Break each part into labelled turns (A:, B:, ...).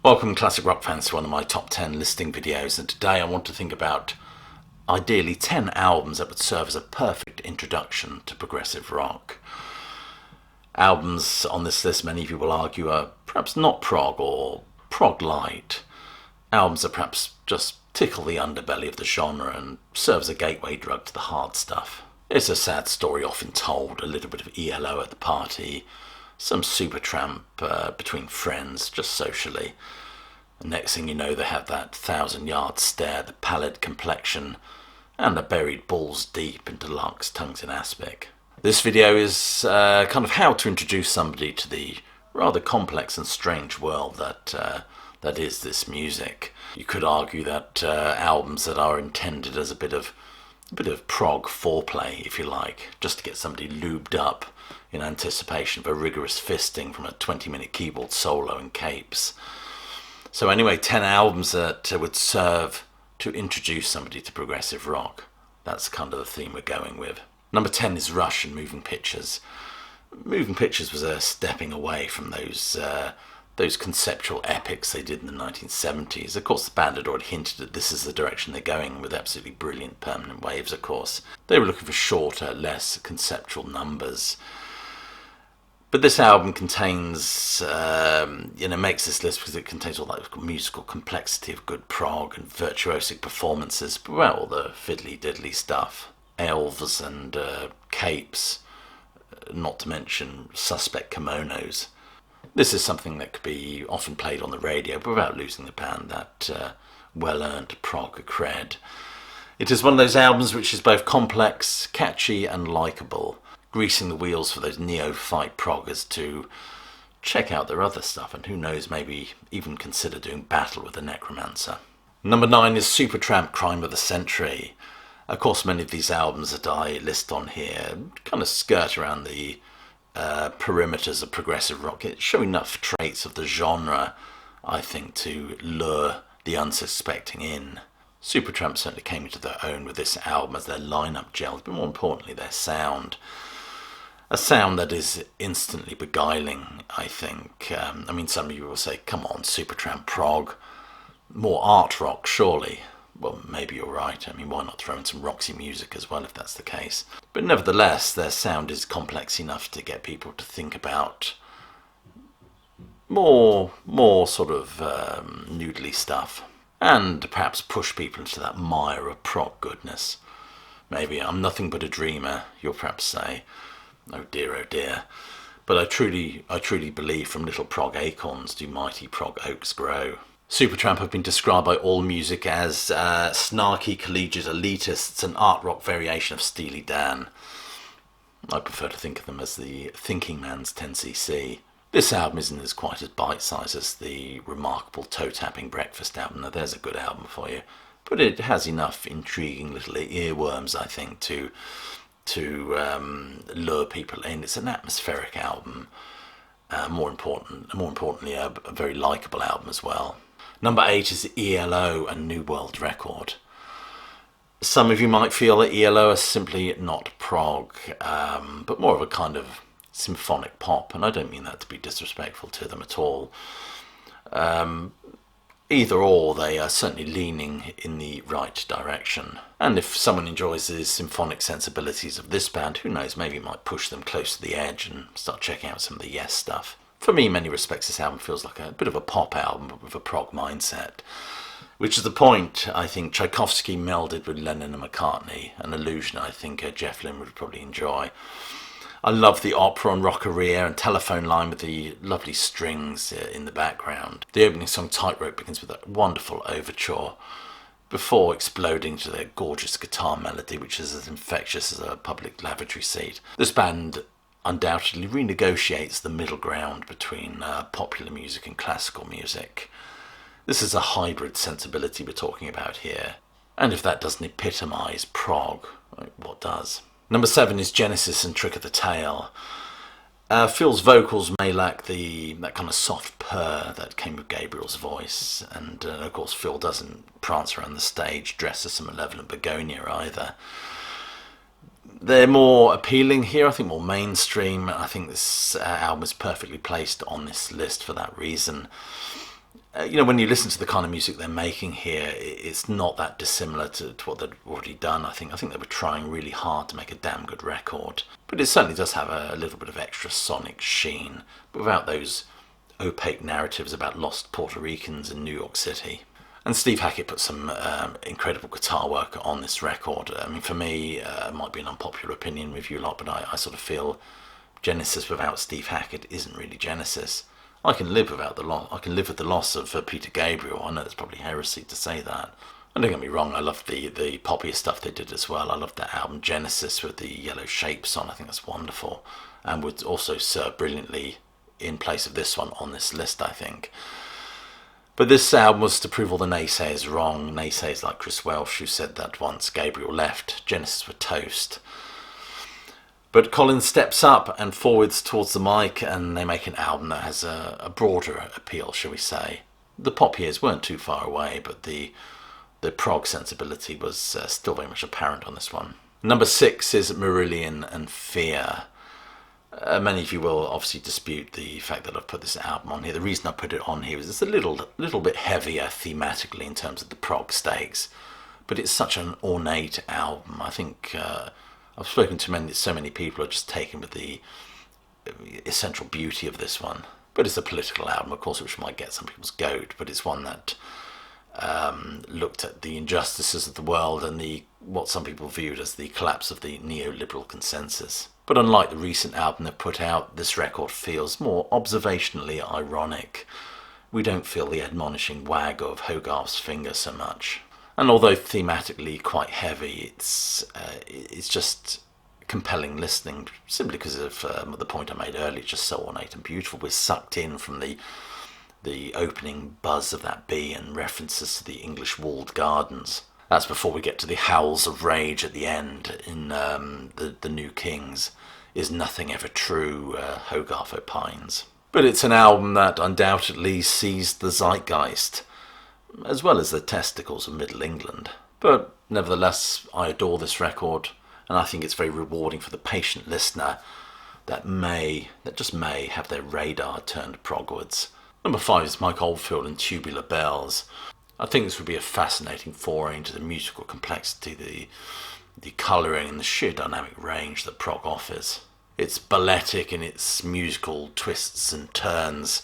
A: Welcome classic rock fans to one of my top 10 listing videos, and today I want to think about ideally 10 albums that would serve as a perfect introduction to progressive rock. Albums on this list, many of you will argue, are perhaps not prog or prog light. Albums that perhaps just tickle the underbelly of the genre and serve as a gateway drug to the hard stuff. It's a sad story often told, a little bit of ELO at the party, some Supertramp between friends, just socially. And next thing you know, they have that 1,000-yard stare, the pallid complexion, and are buried balls deep into Lark's tongues in aspic. This video is kind of how to introduce somebody to the rather complex and strange world that is this music. You could argue that albums that are intended as a bit of prog foreplay, if you like, just to get somebody lubed up in anticipation of a rigorous fisting from a 20-minute keyboard solo and capes. So anyway, 10 albums that would serve to introduce somebody to progressive rock. That's kind of the theme we're going with. Number 10 is Rush and Moving Pictures. Moving Pictures was a stepping away from those conceptual epics they did in the 1970s. Of course, the band had already hinted that this is the direction they're going, with absolutely brilliant Permanent Waves, of course. They were looking for shorter, less conceptual numbers. But this album contains, makes this list because it contains all that musical complexity of good prog and virtuosic performances, but well, all the fiddly-diddly stuff. Elves and capes, not to mention suspect kimonos. This is something that could be often played on the radio, but without losing the band that well-earned prog cred. It is one of those albums which is both complex, catchy and likeable, greasing the wheels for those neophyte proggers to check out their other stuff, and who knows, maybe even consider doing battle with the Necromancer. Number 9 is Supertramp, Crime of the Century. Of course, many of these albums that I list on here kind of skirt around the perimeters of progressive rock. It show enough traits of the genre, I think, to lure the unsuspecting in. Supertramp certainly came into their own with this album as their lineup gelled, but more importantly their sound. A sound that is instantly beguiling, I think. Some of you will say, come on, Supertramp prog, more art rock, surely. Well, maybe you're right. Why not throw in some Roxy music as well if that's the case? But nevertheless, their sound is complex enough to get people to think about more sort of noodly stuff, and perhaps push people into that mire of prog goodness. Maybe I'm nothing but a dreamer, you'll perhaps say. Oh dear. But I truly believe from little prog acorns do mighty prog oaks grow. Supertramp have been described by AllMusic as snarky collegiate elitists, an art rock variation of Steely Dan. I prefer to think of them as the thinking man's 10cc. This album isn't quite as bite-sized as the remarkable toe-tapping Breakfast album. Now there's a good album for you, but it has enough intriguing little earworms, I think, to lure people in. It's an atmospheric album. More importantly, a very likeable album as well. Number 8 is ELO and New World Record. Some of you might feel that ELO is simply not prog, but more of a kind of symphonic pop, and I don't mean that to be disrespectful to them at all. Either or, they are certainly leaning in the right direction. And if someone enjoys the symphonic sensibilities of this band, who knows, maybe it might push them close to the edge and start checking out some of the Yes stuff. For me, in many respects, this album feels like a bit of a pop album, but with a prog mindset. Which is the point, I think, Tchaikovsky melded with Lennon and McCartney, an illusion I think Jeff Lynne would probably enjoy. I love the opera on Rockeria and Telephone Line with the lovely strings in the background. The opening song Tightrope begins with a wonderful overture before exploding to their gorgeous guitar melody, which is as infectious as a public lavatory seat. This band undoubtedly renegotiates the middle ground between popular music and classical music. This is a hybrid sensibility we're talking about here. And if that doesn't epitomise prog, what does? Number 7 is Genesis and Trick of the Tail. Phil's vocals may lack that kind of soft purr that came with Gabriel's voice, and of course Phil doesn't prance around the stage dressed as some malevolent begonia either. They're more appealing here, I think more mainstream. I think this album is perfectly placed on this list for that reason. When you listen to the kind of music they're making here, it's not that dissimilar to what they'd already done. I think they were trying really hard to make a damn good record. But it certainly does have a little bit of extra sonic sheen, but without those opaque narratives about lost Puerto Ricans in New York City. And Steve Hackett put some incredible guitar work on this record. I mean, for me, it might be an unpopular opinion with you lot, but I sort of feel Genesis without Steve Hackett isn't really Genesis. I can live without the loss. I can live with the loss of Peter Gabriel. I know it's probably heresy to say that. And don't get me wrong, I love the poppier stuff they did as well. I love that album Genesis with the yellow shapes on. I think that's wonderful, and would also serve brilliantly in place of this one on this list, I think. But this album was to prove all the naysayers wrong. Naysayers like Chris Welsh, who said that once Gabriel left, Genesis were toast. But Collins steps up and forwards towards the mic, and they make an album that has a broader appeal, shall we say. The pop years weren't too far away, but the prog sensibility was still very much apparent on this one. Number 6 is Marillion and Fear. Many of you will obviously dispute the fact that I've put this album on here. The reason I put it on here is it's a little bit heavier thematically in terms of the prog stakes, but it's such an ornate album. I think I've spoken to so many people who are just taken with the essential beauty of this one. But it's a political album, of course, which might get some people's goat, but it's one that looked at the injustices of the world and what some people viewed as the collapse of the neoliberal consensus. But unlike the recent album they've put out, this record feels more observationally ironic. We don't feel the admonishing wag of Hogarth's finger so much. And although thematically quite heavy, it's just compelling listening, simply because of the point I made earlier. It's just so ornate and beautiful. We're sucked in from the opening buzz of that bee and references to the English walled gardens. That's before we get to the howls of rage at the end in the New Kings. Is nothing ever true, Hogarth opines. But it's an album that undoubtedly seized the zeitgeist, as well as the testicles of Middle England. But nevertheless, I adore this record, and I think it's very rewarding for the patient listener that just may have their radar turned progwards. Number 5 is Mike Oldfield and Tubular Bells. I think this would be a fascinating foray into the musical complexity, the colouring and the sheer dynamic range that prog offers. It's balletic in its musical twists and turns.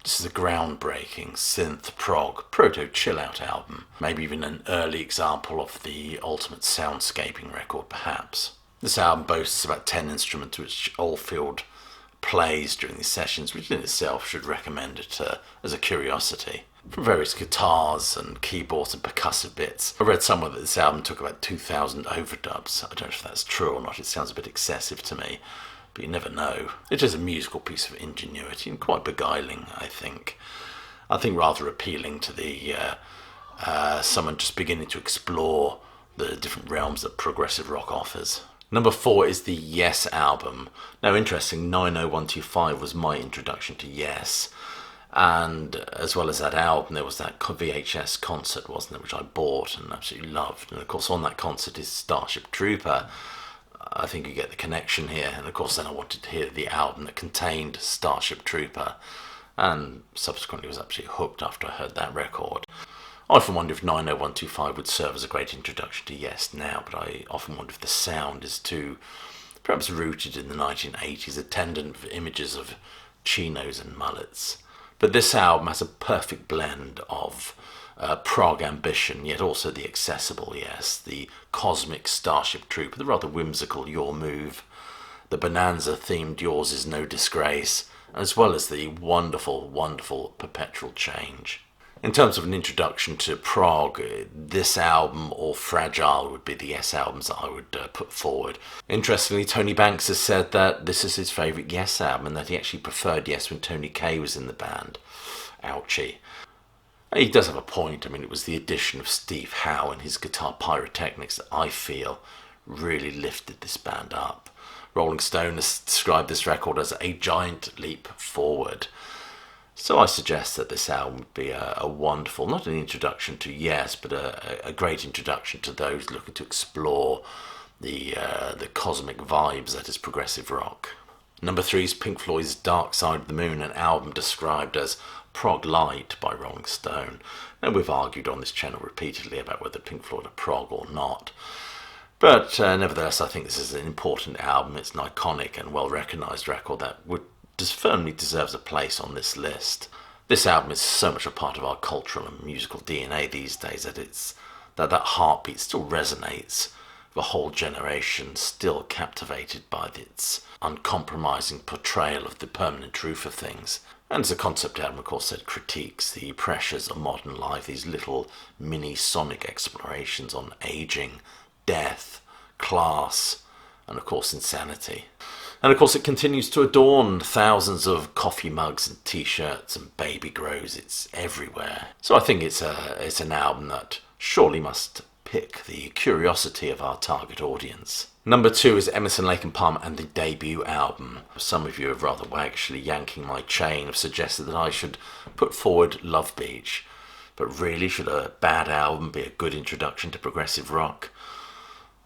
A: This is a groundbreaking synth prog proto-chill-out album, maybe even an early example of the ultimate soundscaping record, perhaps. This album boasts about 10 instruments which Oldfield plays during these sessions, which in itself should recommend it as a curiosity. From various guitars and keyboards and percussive bits. I read somewhere that this album took about 2,000 overdubs. I don't know if that's true or not, it sounds a bit excessive to me, but you never know. It is a musical piece of ingenuity and quite beguiling, I think. I think rather appealing to the someone just beginning to explore the different realms that progressive rock offers. Number 4 is the Yes album. Now, interesting, 90125 was my introduction to Yes. And as well as that album, there was that VHS concert, wasn't there, which I bought and absolutely loved. And of course, on that concert is Starship Trooper. I think you get the connection here. And of course, then I wanted to hear the album that contained Starship Trooper, and subsequently was absolutely hooked after I heard that record. I often wonder if 90125 would serve as a great introduction to Yes now, but I often wonder if the sound is too, perhaps rooted in the 1980s, attendant of images of chinos and mullets. But this album has a perfect blend of prog ambition, yet also the accessible Yes, the cosmic Starship Trooper, the rather whimsical Your Move, the Bonanza-themed Yours Is No Disgrace, as well as the wonderful, wonderful Perpetual Change. In terms of an introduction to prog, this album or Fragile would be the Yes albums that I would put forward. Interestingly, Tony Banks has said that this is his favourite Yes album and that he actually preferred Yes when Tony Kaye was in the band. Ouchie. He does have a point. I mean, it was the addition of Steve Howe and his guitar pyrotechnics that I feel really lifted this band up. Rolling Stone has described this record as a giant leap forward. So I suggest that this album would be a wonderful, not an introduction to Yes, but a great introduction to those looking to explore the cosmic vibes that is progressive rock. Number 3 is Pink Floyd's Dark Side of the Moon, an album described as prog light by Rolling Stone. Now, we've argued on this channel repeatedly about whether Pink Floyd are prog or not. But nevertheless, I think this is an important album. It's an iconic and well-recognised record that firmly deserves a place on this list. This album is so much a part of our cultural and musical DNA these days that that heartbeat still resonates. The whole generation still captivated by its uncompromising portrayal of the permanent truth of things. And as a concept album, of course, it critiques the pressures of modern life, these little mini sonic explorations on aging, death, class, and of course insanity. And of course it continues to adorn thousands of coffee mugs and t-shirts and baby grows. It's everywhere. So I think it's an album that surely must pick the curiosity of our target audience. Number 2 is Emerson, Lake and Palmer and the debut album. Some of you have rather waggishly yanking my chain have suggested that I should put forward Love Beach. But really, should a bad album be a good introduction to progressive rock?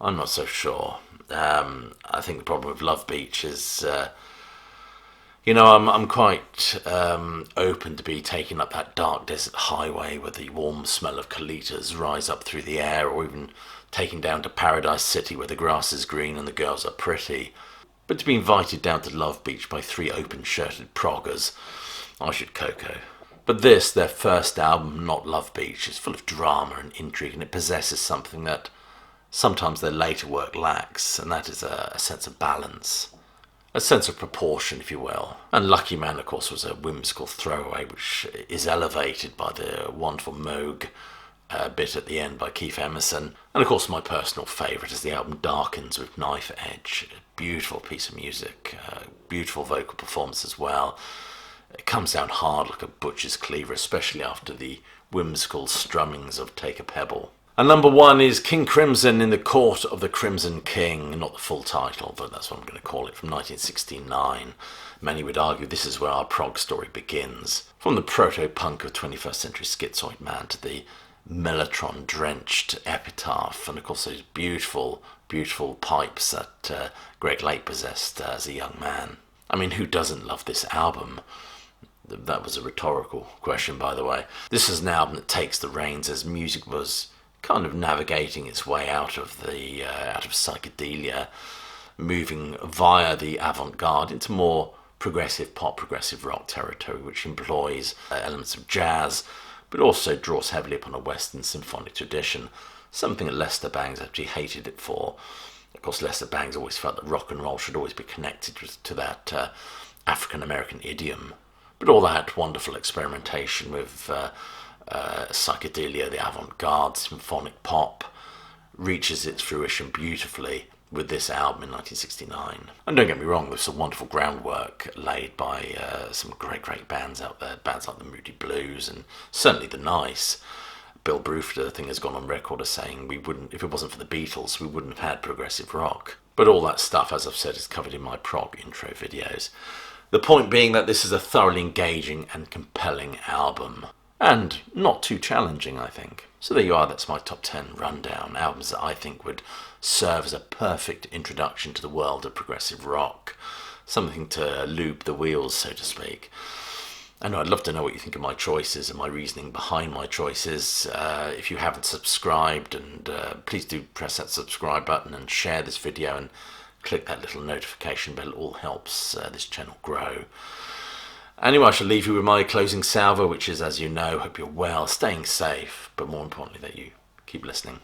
A: I'm not so sure. I think the problem with Love Beach is, I'm quite open to be taking up that dark desert highway where the warm smell of colitas rise up through the air, or even taking down to Paradise City where the grass is green and the girls are pretty. But to be invited down to Love Beach by 3 open-shirted proggers, I should cocoa. But this, their first album, Not Love Beach, is full of drama and intrigue, and it possesses something that sometimes their later work lacks, and that is a sense of balance, a sense of proportion, if you will. And Lucky Man, of course, was a whimsical throwaway, which is elevated by the wonderful Moog bit at the end by Keith Emerson. And of course, my personal favourite is the album Darkens with Knife Edge. A beautiful piece of music, beautiful vocal performance as well. It comes down hard like a butcher's cleaver, especially after the whimsical strummings of Take a Pebble. And number 1 is King Crimson in the Court of the Crimson King. Not the full title, but that's what I'm going to call it, from 1969. Many would argue this is where our prog story begins. From the proto-punk of 21st century schizoid man to the mellotron-drenched epitaph, and of course those beautiful, beautiful pipes that Greg Lake possessed as a young man. I mean, who doesn't love this album? That was a rhetorical question, by the way. This is an album that takes the reins as music was kind of navigating its way out of psychedelia, moving via the avant-garde into more progressive pop, progressive rock territory, which employs elements of jazz, but also draws heavily upon a Western symphonic tradition, something that Lester Bangs actually hated it for. Of course, Lester Bangs always felt that rock and roll should always be connected to that African-American idiom. But all that wonderful experimentation with psychedelia, the avant-garde, symphonic pop, reaches its fruition beautifully with this album in 1969. And don't get me wrong, there's some wonderful groundwork laid by some great bands out there, bands like the Moody Blues and certainly the Nice. Bill Bruford, I think, has gone on record as saying if it wasn't for the Beatles, we wouldn't have had progressive rock. But all that stuff, as I've said, is covered in my prog intro videos. The point being that this is a thoroughly engaging and compelling album. And not too challenging, I think. So there you are, that's my top 10 rundown. Albums that I think would serve as a perfect introduction to the world of progressive rock. Something to lube the wheels, so to speak. I know I'd love to know what you think of my choices and my reasoning behind my choices. If you haven't subscribed, and please do press that subscribe button and share this video and click that little notification bell. It all helps this channel grow. Anyway, I shall leave you with my closing salvo, which is, as you know, hope you're well, staying safe, but more importantly that you keep listening.